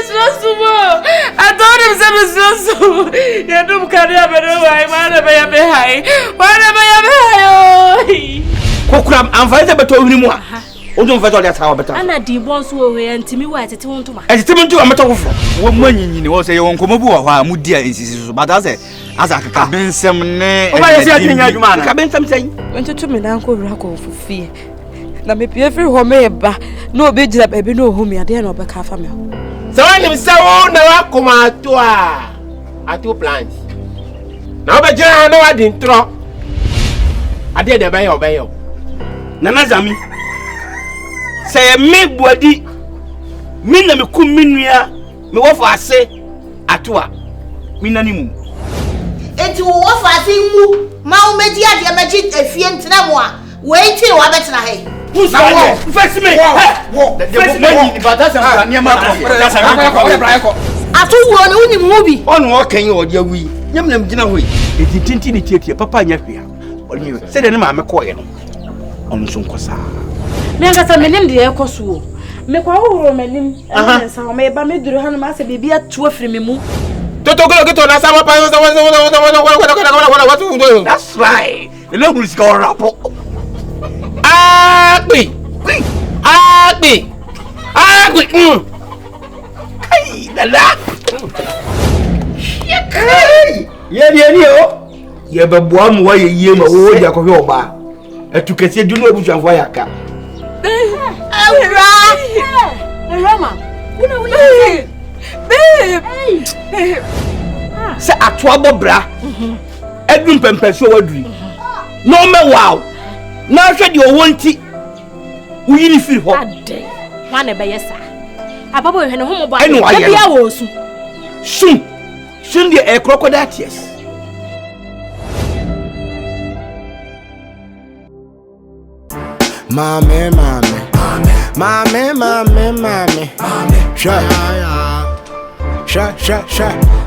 I told him some you do carry a better way, whatever you be high. Whatever you be high. Kokram, I'm fighting better with him. Oh, don't fight all that how better. And I did once away and Timmy White at home to my. As Timmy to a matter of what money you know, say you won't come over while Mudia is, but as I can be some name. Oh, I say, I been something. Went to me, Uncle Rocco for fear. Now, maybe every home, no big up, baby, no home, I dare not back half a meal. So I am so now come out to 2 plans. Now, but I know I didn't throw. I did obey. Nanazami. Say me body. Me na me kuminia. Me wo for ase atoa. Me nanimu. Enti wo for ase mu. Ma o meji ade meji afie ntena mo a. Wait till wa betena he. Who's that? First me. The money but that's a near my Atu wo ni uni mu bi. On wo kan you odi awi. Nyam nam gina hoyi. Eti tinti ni tietie papa nya hwea. Oni se de ne ma me koye no. On so nkosa. Me ngasa menim de ekoso wo. Me kwa wo menim. Ensa o me ba me duru hanu ma se bibia tu afiri me mu. Toto go na sama pa. That's right. The level is going up. Agbe. Hey, dala. Hey, ye o. Ye be boa mu wa ye ma wo dia ko hwe oba. Etukese du no ebujanfo ayaka. Rama. Babe. Se atoa bobra. Edun pempeso waduri. No me wow. Na hwe de owonti. Uyini firi ho. Ade. Wane be yesa. Ababo hwe ne homo ba. Bia wo su. Sun de crocodile tears. Mame. Sha.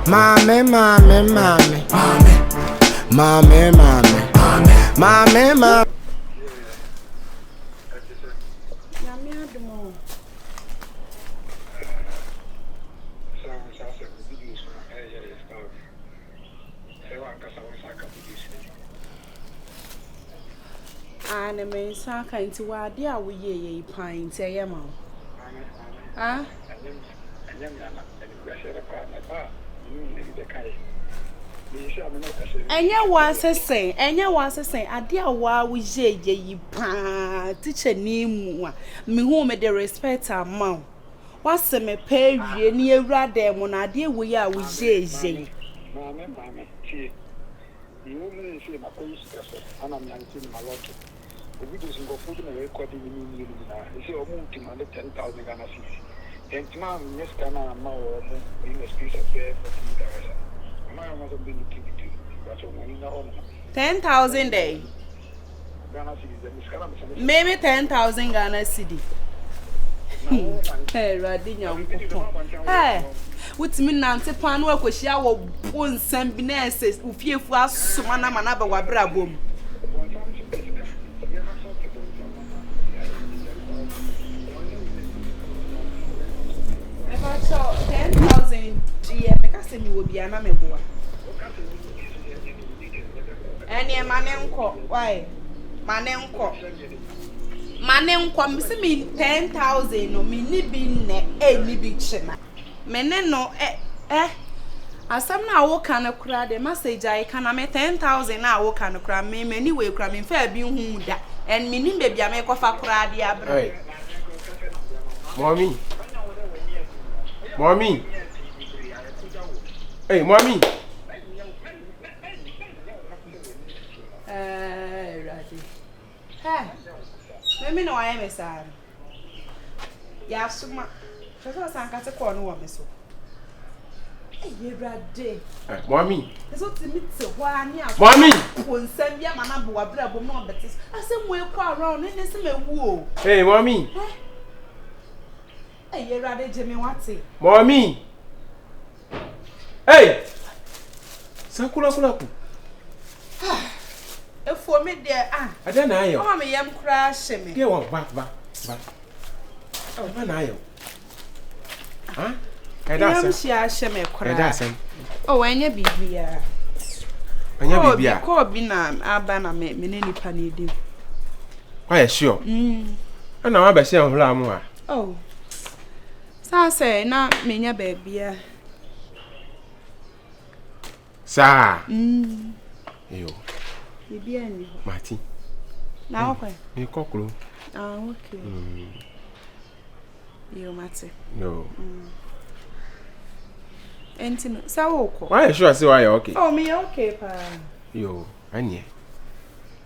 Mame. Ane me saka nti wade a wo ye pan nti eye ma. Ah? Enya wa sesen ade a wo ye yi pa teacher ni mu a me hu me the respect amount. Wase me pay wie ni ewura dem na ade wo ye a wo ye. Mama, see. You only say my police officer, and I'm not seeing my lot. We do some food and recording in you. They say, oh, 10,000 Ghana cedis. And tomorrow, next time, I'm in a space of there for $2. I must be looking to that's all money now. 10,000 day. Ghana cedis, maybe 10,000 Ghana cedi. Hey, Radinya. Hey. With me Nancy Pan work with Shaw Bones and Bineses, who fear for us, Sumana Manaba Wabrabum. 10,000 GM, will be an amable. Any manenko, why? Manenko. Manenko, me 10,000 no me be any big china. Mene no asam na wo kan kura de message ai kana me 10,000 na wo kan kura me many way kura me fa bi hu da and me nim baby am ko fa kura de abra. Mommy. Hey, mommy. Radi. Me no I am say. Ya suma. So sanka se ko no wo me so. Hey, Radi. Mommy. Eso ti mi te ho ani a. Mommy. Wonsam bia mana bo abra bom no betis. Asem we ko around ne se mewu o. Hey, mommy. Hey, Radi Jimmy wati. Mommy. Hey. Sakura ku. Efo me there Ada na ayo. O me yam kra hye me. Dey won ba. Oh, ba na ayo. Huh? She ashe me kora. Oh, anya bibia. Anya bibia. Ko bi na aba na me ne nipa na edim. Why sure? Ana wa be se nhura mu a. Oh. Sa say na menya baabia. Sa. Yo. Bibia ni. Mati. Na okwa. Ni kokoro. Ah, okay. Yo mate. No. Entino, sa woko. Why sure say why okay? Oh, me okay pa. Yo, anye.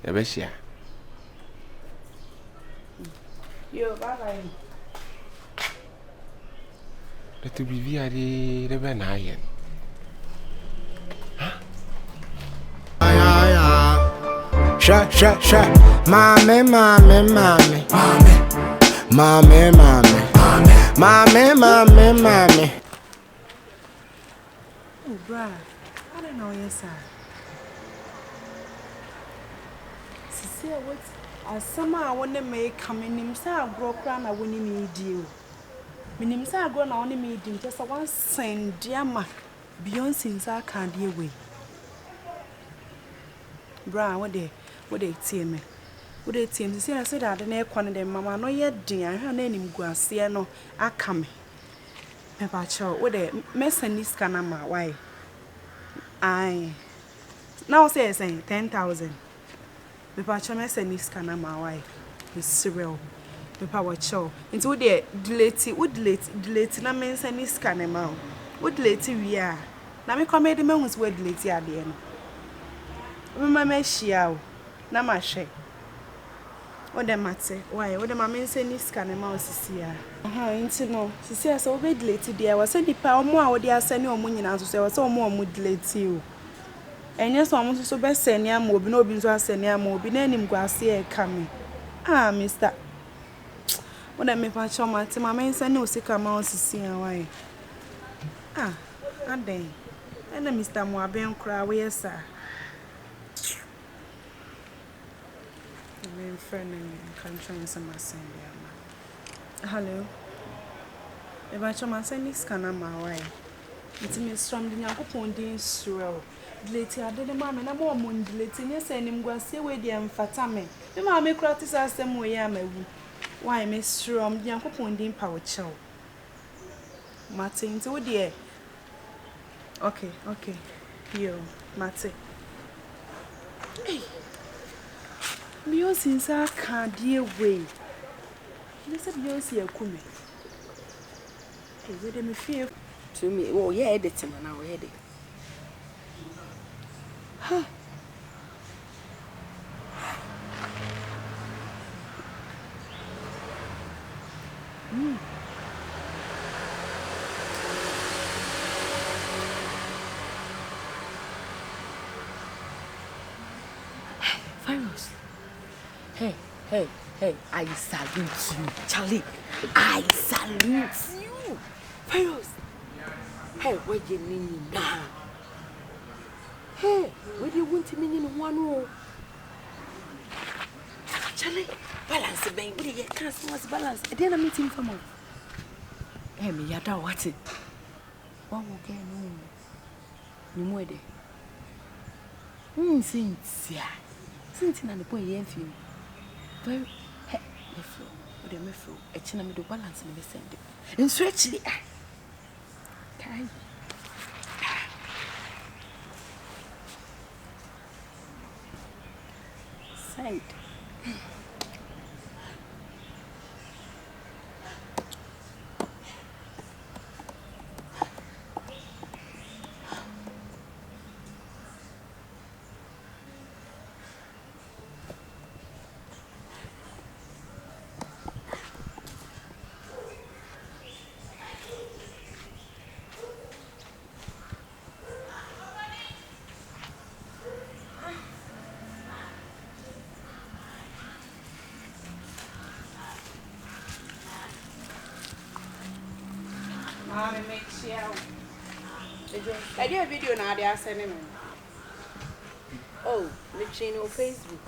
Ya be share. Yo, bye. Let be via the be na yen. Sha, mame. Oh, bruh. I don't know, yes, sir. See what? As somehow I want to make coming him, sir, grow crown, I wouldn't need you. Minim sir, grow now, only me, just a one send, dear ma, beyond since I can't deal with. Bruh, what they tear me? What they tear me? See, I said that the neck one of them, mamma, no yet, dear, her name was no, I come. Pepper chow, what they mess and this can my why? Aye. Now say 10,000. Pepper chow mess and this can my why? It's cereal. Pepper what chow. Into the delete, na men send this can amount. What delete we are. Now me come the man was word delete at the end. Remember shiao. Na ma she. What the matter? Why? What the man send this can amount here? Into no. She says so be deleted there. Was send the power more what they are sending on money now to say was so more mood delete you. And yes, almost so best send ya more be no be so send ya more be name go see coming. Ah, Mr. What I make my chum at my man send no sick amount to see why. Ah, and then Mr. Moaben cry where sir. My friend and country some send hello. If I chum send this can my way. It's me strong in your ponding swell. Later, I did a mamma and a more moon deleting yes, and him go see where the fatame. The mamma crowds us some way. I may why Miss Strom, the uncle ponding power chow. Martin, so dear. Okay. Yo, Martin. Hey, Beyond since I can't dear way. This is Beyonce a kume. Hey, where do me feel? To me, oh, yeah, editing and our headache. Huh. Virus. Hey, I salute you, Charlie. I salute you. Virus. Hey, where you mean now? Hey, where do you want to mean in one row? Charlie, balance, baby. You can't see what's balance. I didn't meet him for more. Hey, me, you don't want it. What will get on? You more there. Cynthia, and the boy, you ain't feel. Well, hey, me flow. What do me flow? A chin me do balance and me send it. And stretch the time. Side. Mommy makes you out. I did a video now, they are sending me. Oh, the channel Facebook,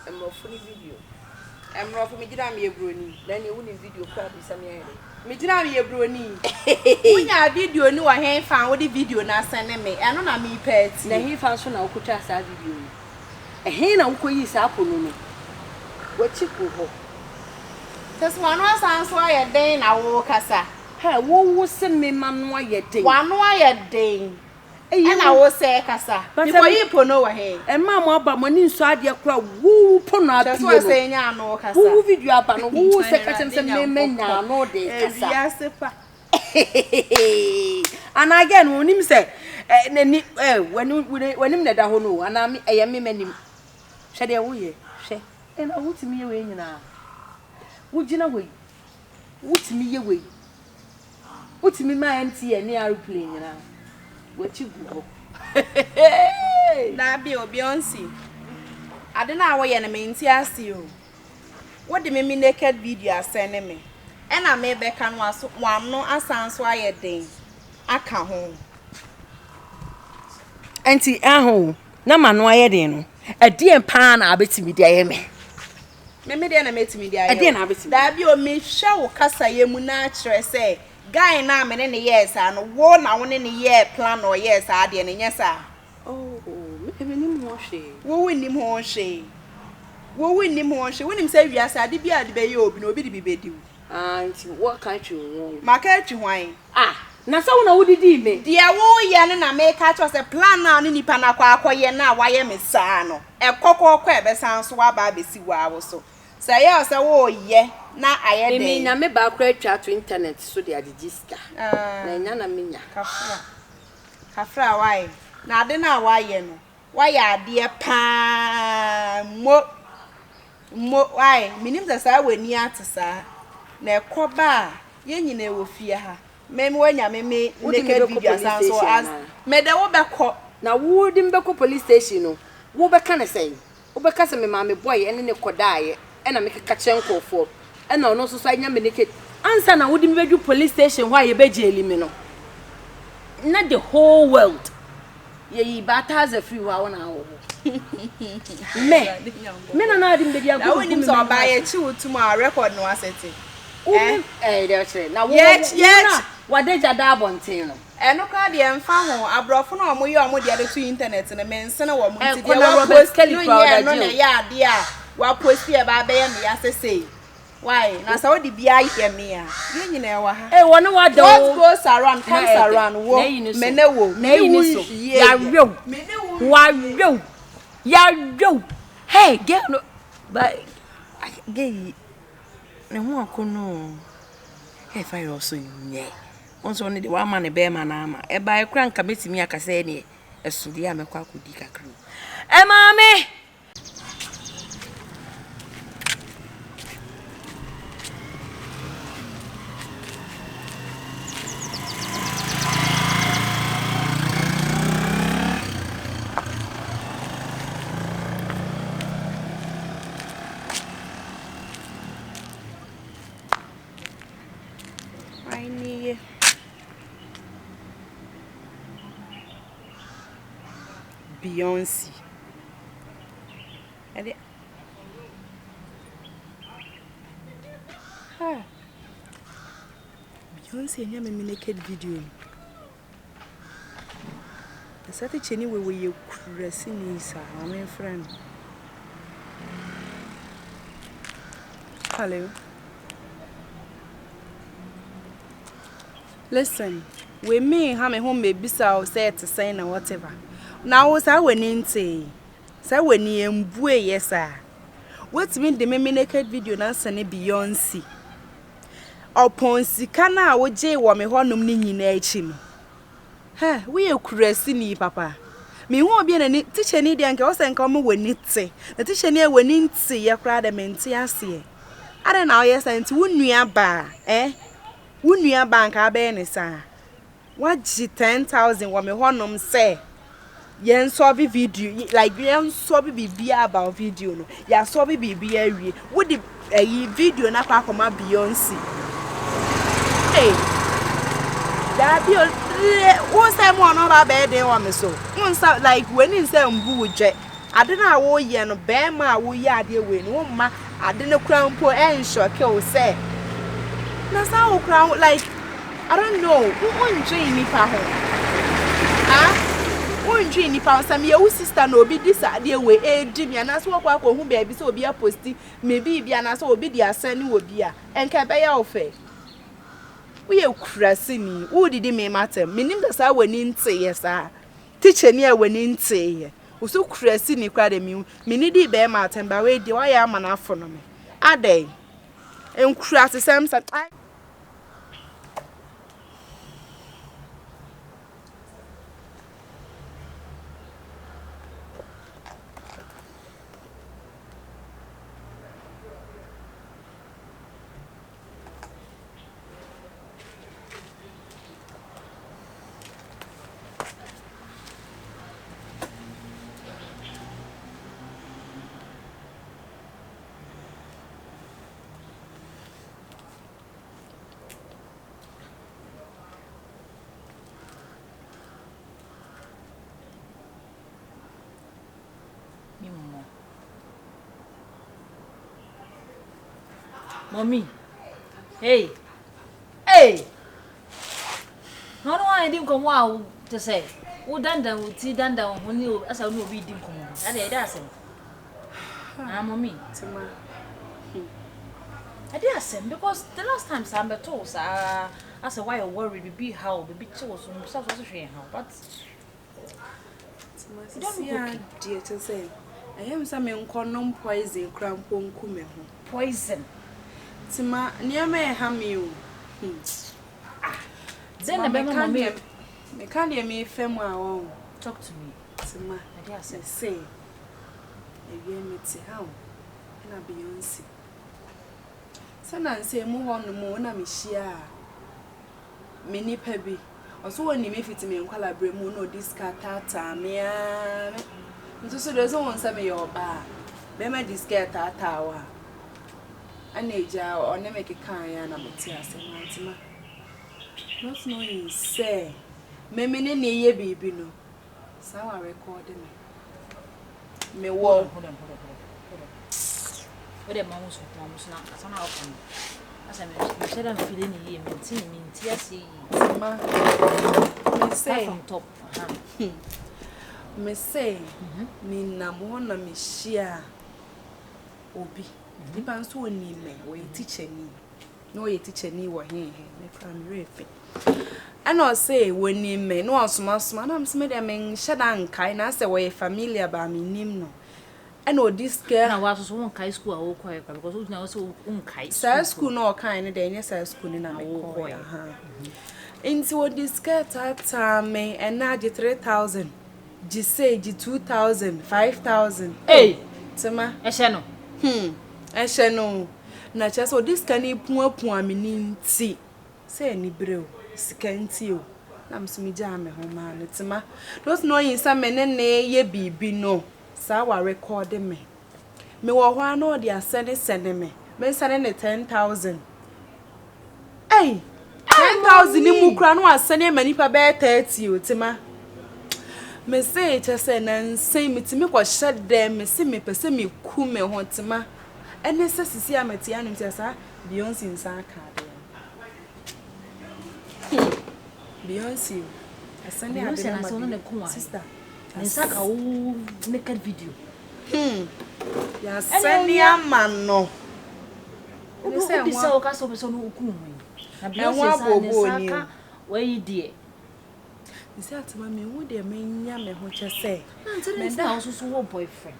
I'm a funny video. I'm rough me, did I be a brony? Then you wouldn't video crap is a Me dina me broni. Unya video ni wa hen fan wo di video na send me. Eno na me pet. Na he fan so na okotwa sa video ni. He na nkoyi sa apono no. Wachi ko ho. Tes wano asanso aye den na wo kasa. Ha wo se me manu aye den. Wano aye den. Ena wo se kasa. Nipo yi pono wa he. E ma mo aba mo ni nso ade kura wo pono apie. Tes wo se nya no kasa. Wo video aba no wo se kasa se me nya no de kasa. Ya se pa. And again wonim se nani wanim na da ho no ana me eye me manim. Hwe de wo ye. Hwe. E na wutimi ye we nyina. Wugina we. Wutimi ye we. Wutimi ma enti ne airplane nyina. Wachi gugo. Na bi Beyonce. Ade na wo ye na me nti ase o. Wo de me naked video asene me. E na me be ka no aso wano asanso aye den aka ho. Enti aho na mano aye den no. Ade pa na abetimi de aye me. Me de na metimi de aye. Ade na abetimi. Da bi o me hwe wo kasa ye mu na kire se guy na me ne yes ano wo na wo ne ye plan or yes ade ne nyesa. Oh, me nim ho hwe. Wo winnim ho hwe. Wo winnim ho hwe. Wonim say wiase ade bi ade be ye obi na obi de bi bediw. Nti what can't you won? Maka atwi hwan. Na sa wona wodidi me. De wo ye na me ka cho se plan na ne nipa na kwa akoye na waye me saa no. Ekokoko e be san so aba besi wa wo so. Say ye se wo ye na aye de. Me na me ba kra atwa to internet so de register. Na nya na menya. Kafra why? Na ade na waye no. Waye ade pa mo why? Minim se sa wani atesa. Na ekoba ye nyina e wo fie ha. Meme wanya meme naked video asanso as me de wo beko na wo di mbeko police station no. Wo beka na say. Wo beka se me ma me boy ene ne kodaaye. Ena me keka chenkofo. Ena ono so anya me naked. Ansa na wo di mbedu police station why ye beje elimi no. Not the whole world. Ye bata za free wa wona wo. Me na di mbedi agu. Na wonim so oba ye chi wotum a record no aseti. There chere. Na wo yes. Wadeja da bontin no. Eno ka de emfa ho abrofo na omo ye omo de ade to internet na mense na wo mo nti de wa post Kelly crowd no na ya ade a wa post e ba be ye me ya sesei. Why? Na sa wo di bia ye me a. Ye nyina e wa ha. Wo no wa do. What goes around comes around. Wo me ne wo. Na yi ni so. Ya rew. Me ne wo. Wa rew. Ya rew. Hey, get no. But gay. Ne ho akono. Hey, fire also nye. Onso ne de wa ma ne be ma na ama. E ba e kra nka betimi akasa e ne esudi amekwa akodi kakro. E maame. Beyonce. Ade. Beyonce nya me naked video. Asate cheni we ye kurasi ni sa my friend. Hello. Listen, we me ha me home be bisa o say to say na whatever. Now sa weni nti. Sa weni embue yesa. Wetimi de me naked video na sane Beyonce. Opon sika na wo je wo me honum ni nyina achi no. Ha, we ekurasi ni papa. Me hu obi na ni teacher ni de anka wo se nka mo weni te. Na teacher ni weni nti ye kra de menti ase. Are na wo yesa nti wo nua ba, wo nua ba nka ba ne sa. Waji 10,000 wo me honum se. Yen so bi video like yen so bi bibia about video no. Ya so bi bibia wie. Wo di video na kwa koma Beyonce. Hey. Da bi o say mo no ba be den wa me so. Unsa like when in say mbu je. Ade na wo ye no be ma wo ye ade we no ma ade ne kura mpo ensure ke o say. Na sa wo kra like I don't know. Who enjoy nipa ho? Ah? Who enjoy nipa some your sister no be this ade we e di me na so kwa hu baby so obi a posti maybe bia na so obi dia sani obi a enka be ya ofe. We e krasi ni. Who did me matter? Menim da sa wani nte yesa. Teacher ni a wani nte ye. Uso krasi ni kwa de me ni di be matter ba we di wa ya mana afo no me. Adai. En krasi sem sa Mommy. Hey. Hey. No, I didn't come out to say. Who done when you as I know we didn't come. That's it. Mommy. I did send because the last time Samba told I said why you worried be how be chose so how but dear to say. I am some non poison crampon kume. Poison. Tima near me ham you. Then the baby me can't hear me femo. Talk to me. Tima, I dare say. A year me to how. And I Beyonce. Sana say move on the moon, I'm share. Mini pebby. Also, when you make it to me and collaborate, no discata, mea. So there's no one some your bar. Bema discata tower. Aneja or never make a kind of tears and Mantima. Not knowing, say, Memini ye baby no. So I recorded me. Me walk. Hold on. What a mom's not as an outcome. As I said, I'm feeling here, maintaining tears. Me say from top. Me say, me namona me share. Obi. Nipa so ni me we teacher ni. No ye teacher ni wo he me primary fe. Ana say woni me no asoma na me dem nheda nkai na say we familiar ba me nim no. Ana this girl na wa so won kai school a wo kwai because we na so won kai. Sa school no kai ne dey say school ni na me kwai. Into what this girl tata me and na di 3,000. Ji say ji 2,000, 5,000. Hey, Tima. Eshe no. Eshe no. Na cha so this can pu amini nti. Say ni breo. Sika nti o. Na msumi ja me ho ma no Tima. Those no yin sa me ne ye bibi no. Sa wa record me. Me wo ho na odi asene me. Me sene ne 10,000. Hey. 10,000 ni mu kra no asene manipa be 30 o Tima. Me say say na say metimi kwa shed dem me say me pese me ku me ho Tima. Ene se sisi ameti anu ti asa Beyonce nsan ka de. Beyonce asane ade na so na ku sister. Nsa ka wo naked video. Ya sane amano. Obi say o ka so be so no ku mu. Na Beyonce nsa we die. Nsa atama me wo de menya me ho che say. Me da also so wo boyfriend.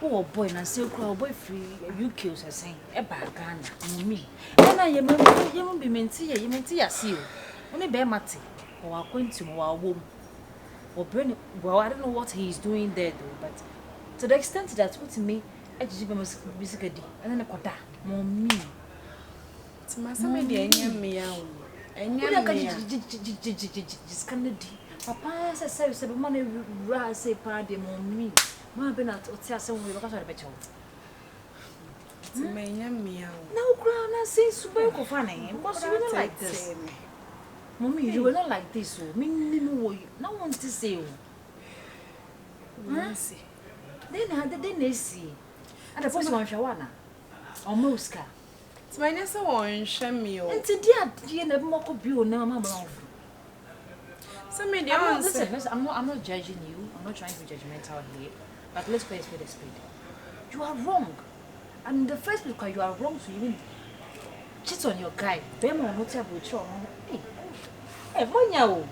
Oh boy, na say cry boy free UK so say e ba Ghana me. E na ye be menti ya see o. Oni be mate. O akwenti mo wa wom. O brain well I don't know what he is doing there though, but to the extent that what me e jiji be music di. And then koda mo me. Ti ma say me de enya me ya o. Enya me ya. Just can di. Papa say be man ra say pa de mo me. Ma be na o ti ase wo be ka so de be chewo. Ti me enya me ya o. Na o kra na say super ko fa na because you not like this. Mommy, you were not like this o. Me wo you. Na want to say o. See. Then see. And the first one shawana. O muska. It's my name so on Shemio. And today I never more could be on now, Mamma. So me the Listen, I'm not judging you. I'm not trying to be judgmental here. But let's go with the speed. You are wrong. And in the first place, because you are wrong to even cheat on your guy. Them or not have with you. Hey, Monya.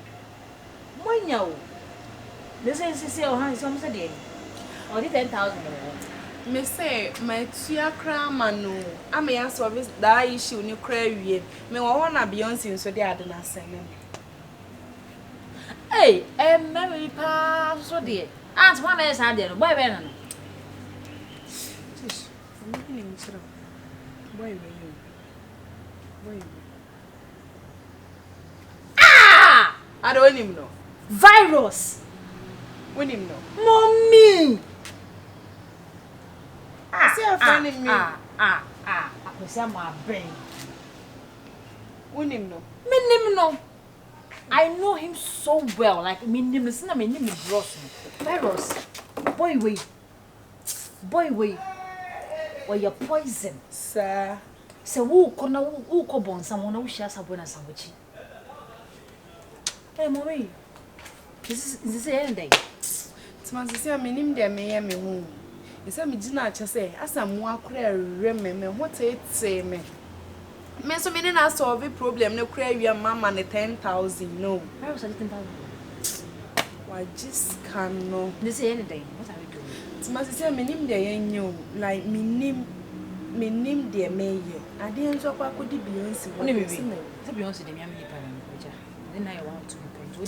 This is say, oh, it's almost a day. Or the 10,000. Me say my tia cramano. I may ask service that issue new cray. Me wanna Beyonce so they are the same. Hey, Mary pass so dear. Aunt one is had there. Boy, Ben. Ah! I don't even know. Virus. When him know. Mommy. See a friend in me. I was my brain. When him know. Me name no. I know him so well. Like me name is not my name is Ross. Virus. Boy way. Or your poison. Sir. So who ko bon someone who shares a bonus sandwich. Hey mommy. This is the end day. It's my sister meaning there may me home. It's a midnight say, as I'm more clear, remember what it say me. Me so many na solve the problem no cry your mama and 10,000 no. I was 10,000. Why just can no. This is any day. What are we doing? It's my sister me name there you like me name there me ye. I didn't so kwa could Beyonce. What do you mean? It's Beyonce the Miami Pan. Then I want to point.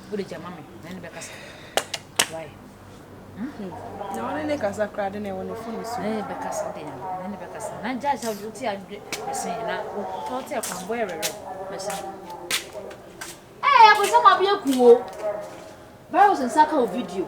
What did your mommy? Then the back. Why? No one in a casa crowd and I want to phone so. Then the back dinner. Then the back. And just how you see I say now. Thought I can wear it. Hey, I was some of your cool. But I was in Saka video.